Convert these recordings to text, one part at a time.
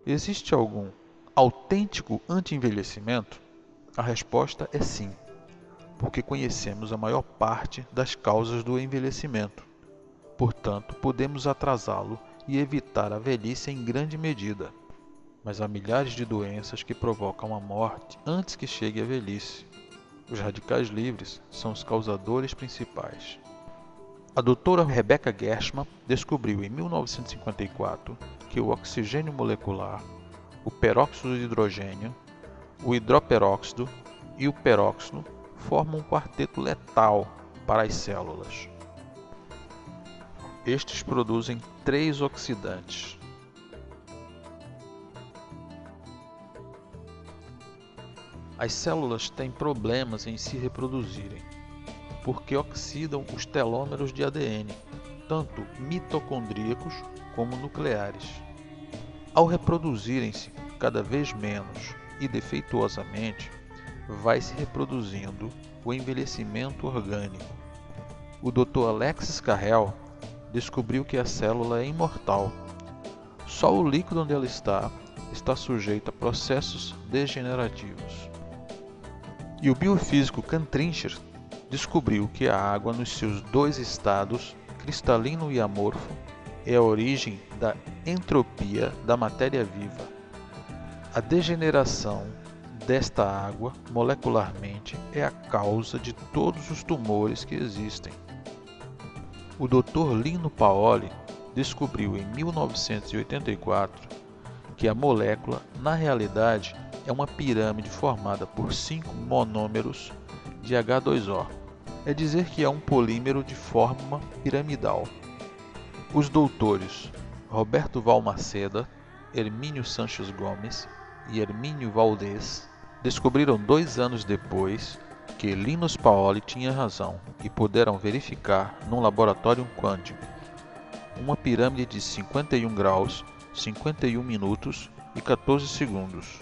Existe algum autêntico anti-envelhecimento? A resposta é sim, porque conhecemos a maior parte das causas do envelhecimento. Portanto, podemos atrasá-lo e evitar a velhice em grande medida. Mas há milhares de doenças que provocam a morte antes que chegue a velhice. Os radicais livres são os causadores principais. A doutora Rebecca Gershman descobriu em 1954 que o oxigênio molecular, o peróxido de hidrogênio, o hidroperóxido e o peróxido formam um quarteto letal para as células. Estes produzem três oxidantes. As células têm problemas em se reproduzirem, porque oxidam os telômeros de ADN, tanto mitocondríacos como nucleares. Ao reproduzirem-se cada vez menos e defeituosamente, vai se reproduzindo o envelhecimento orgânico. O Dr. Alexis Carrel descobriu que a célula é imortal. Só o líquido onde ela está sujeito a processos degenerativos. E o biofísico Kantrincher descobriu que a água nos seus dois estados, cristalino e amorfo, é a origem da entropia da matéria viva. A degeneração desta água molecularmente é a causa de todos os tumores que existem. O Dr. Lino Paoli descobriu em 1984 que a molécula, na realidade, é uma pirâmide formada por 5 monômeros de H2O. É dizer que é um polímero de forma piramidal. Os doutores Roberto Valmaceda, Hermínio Sanches Gomes e Hermínio Valdez descobriram 2 anos depois que Linus Pauling tinha razão e puderam verificar num laboratório quântico uma pirâmide de 51 graus, 51 minutos e 14 segundos.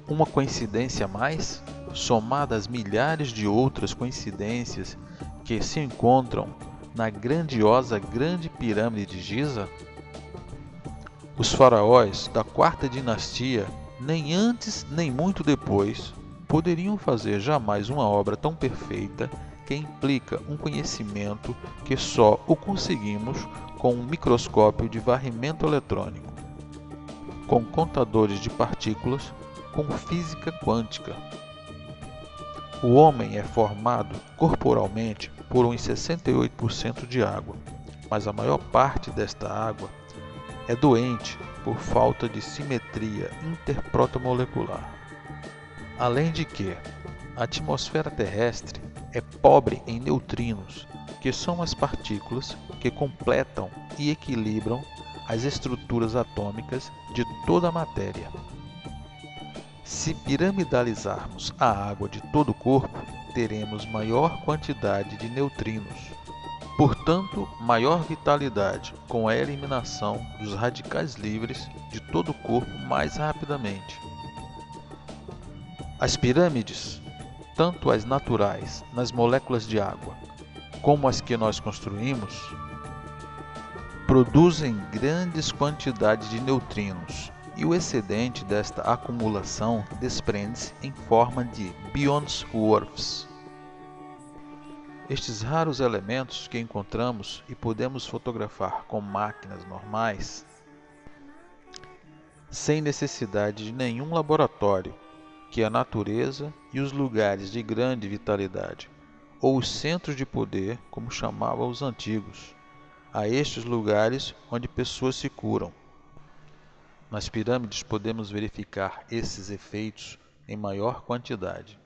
Uma coincidência a mais, somada às milhares de outras coincidências que se encontram na grandiosa Grande Pirâmide de Giza? Os faraós da quarta dinastia, nem antes nem muito depois, poderiam fazer jamais uma obra tão perfeita que implica um conhecimento que só o conseguimos com um microscópio de varrimento eletrônico, com contadores de partículas, com física quântica. O homem é formado corporalmente por uns 68% de água, mas a maior parte desta água é doente por falta de simetria interprotomolecular. Além de que, a atmosfera terrestre é pobre em neutrinos, que são as partículas que completam e equilibram as estruturas atômicas de toda a matéria. Se piramidalizarmos a água de todo o corpo, teremos maior quantidade de neutrinos, portanto, maior vitalidade, com a eliminação dos radicais livres de todo o corpo mais rapidamente. As pirâmides, tanto as naturais nas moléculas de água, como as que nós construímos, produzem grandes quantidades de neutrinos, e o excedente desta acumulação desprende-se em forma de Beunsworths. Estes raros elementos que encontramos e podemos fotografar com máquinas normais, sem necessidade de nenhum laboratório, que a natureza e os lugares de grande vitalidade, ou os centros de poder, como chamavam os antigos, a estes lugares onde pessoas se curam. Nas pirâmides podemos verificar esses efeitos em maior quantidade.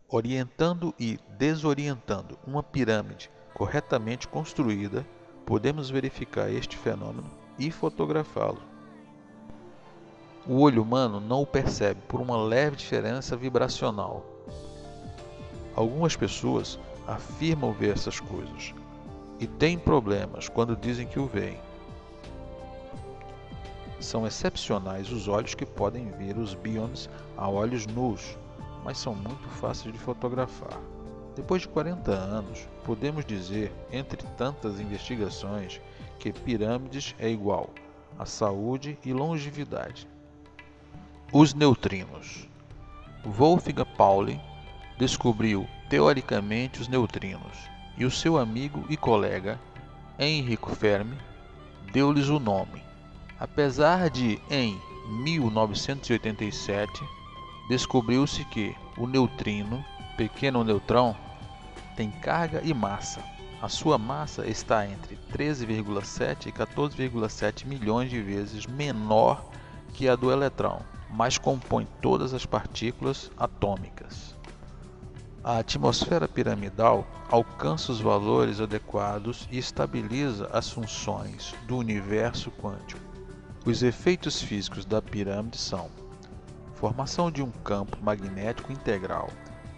Orientando e desorientando uma pirâmide corretamente construída, podemos verificar este fenômeno e fotografá-lo. O olho humano não o percebe por uma leve diferença vibracional. Algumas pessoas afirmam ver essas coisas e têm problemas quando dizem que o veem. São excepcionais os olhos que podem ver os bions a olhos nus, mas são muito fáceis de fotografar. Depois de 40 anos, podemos dizer, entre tantas investigações, que pirâmides é igual a saúde e longevidade. Os neutrinos. Wolfgang Pauli descobriu teoricamente os neutrinos e o seu amigo e colega Enrico Fermi deu-lhes o nome. Apesar de, em 1987, descobriu-se que o neutrino, pequeno neutrão, tem carga e massa. A sua massa está entre 13,7 e 14,7 milhões de vezes menor que a do eletrão, mas compõe todas as partículas atômicas. A atmosfera piramidal alcança os valores adequados e estabiliza as funções do universo quântico. Os efeitos físicos da pirâmide são: formação de um campo magnético integral,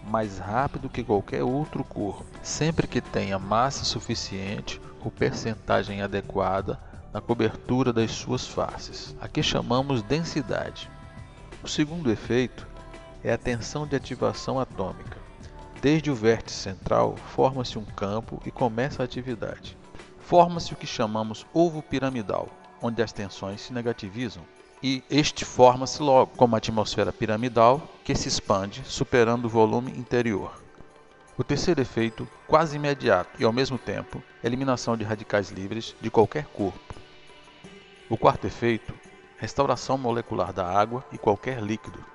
mais rápido que qualquer outro corpo, sempre que tenha massa suficiente ou percentagem adequada na cobertura das suas faces, a que chamamos densidade. O segundo efeito é a tensão de ativação atômica. Desde o vértice central, forma-se um campo e começa a atividade. Forma-se o que chamamos ovo piramidal, onde as tensões se negativizam. E este forma-se logo como a atmosfera piramidal, que se expande, superando o volume interior. O terceiro efeito, quase imediato e ao mesmo tempo, eliminação de radicais livres de qualquer corpo. O quarto efeito, restauração molecular da água e qualquer líquido.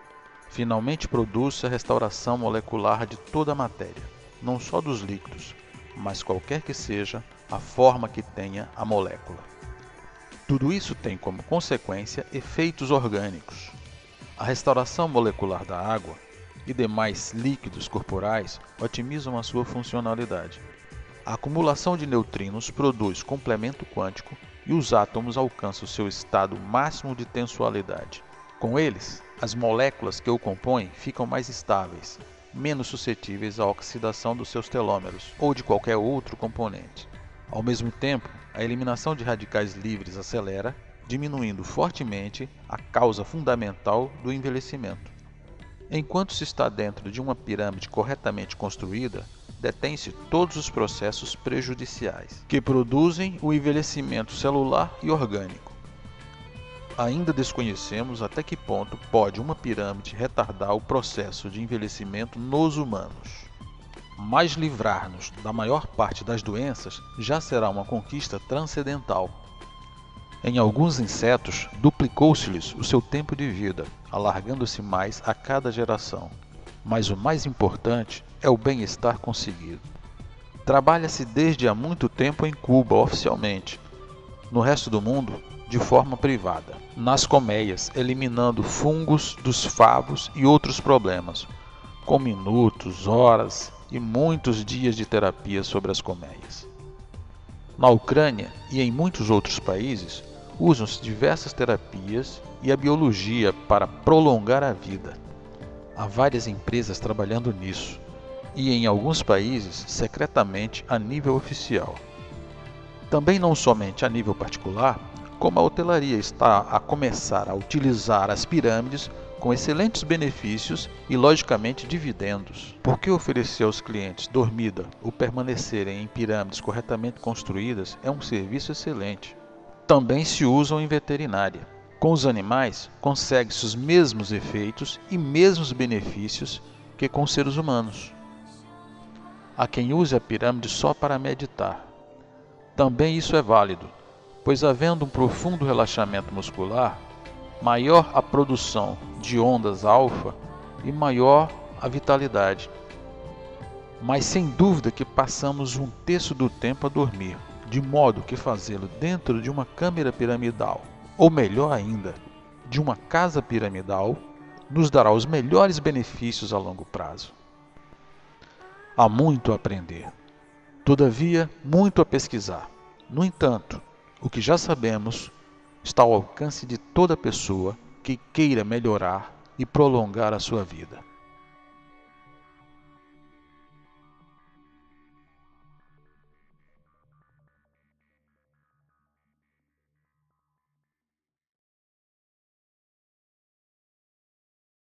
Finalmente produz-se a restauração molecular de toda a matéria, não só dos líquidos, mas qualquer que seja a forma que tenha a molécula. Tudo isso tem como consequência efeitos orgânicos. A restauração molecular da água e demais líquidos corporais otimizam a sua funcionalidade. A acumulação de neutrinos produz complemento quântico e os átomos alcançam seu estado máximo de tensualidade. Com eles, as moléculas que o compõem ficam mais estáveis, menos suscetíveis à oxidação dos seus telômeros ou de qualquer outro componente. Ao mesmo tempo, a eliminação de radicais livres acelera, diminuindo fortemente a causa fundamental do envelhecimento. Enquanto se está dentro de uma pirâmide corretamente construída, detém-se todos os processos prejudiciais, que produzem o envelhecimento celular e orgânico. Ainda desconhecemos até que ponto pode uma pirâmide retardar o processo de envelhecimento nos humanos. Mas livrar-nos da maior parte das doenças já será uma conquista transcendental. Em alguns insetos, duplicou-se-lhes o seu tempo de vida, alargando-se mais a cada geração. Mas o mais importante é o bem-estar conseguido. Trabalha-se desde há muito tempo em Cuba oficialmente, no resto do mundo de forma privada, nas colmeias, eliminando fungos dos favos e outros problemas, com minutos, horas e muitos dias de terapia sobre as colmeias. Na Ucrânia e em muitos outros países, usam-se diversas terapias e a biologia para prolongar a vida. Há várias empresas trabalhando nisso, e em alguns países, secretamente a nível oficial. Também não somente a nível particular, como a hotelaria está a começar a utilizar as pirâmides com excelentes benefícios e, logicamente, dividendos. Porque oferecer aos clientes dormida ou permanecerem em pirâmides corretamente construídas é um serviço excelente. Também se usam em veterinária. Com os animais, consegue-se os mesmos efeitos e mesmos benefícios que com os seres humanos. Há quem use a pirâmide só para meditar. Também isso é válido, pois havendo um profundo relaxamento muscular, maior a produção de ondas alfa e maior a vitalidade. Mas sem dúvida que passamos um terço do tempo a dormir, de modo que fazê-lo dentro de uma câmara piramidal, ou melhor ainda, de uma casa piramidal, nos dará os melhores benefícios a longo prazo. Há muito a aprender, todavia muito a pesquisar. No entanto, o que já sabemos está ao alcance de toda pessoa que queira melhorar e prolongar a sua vida.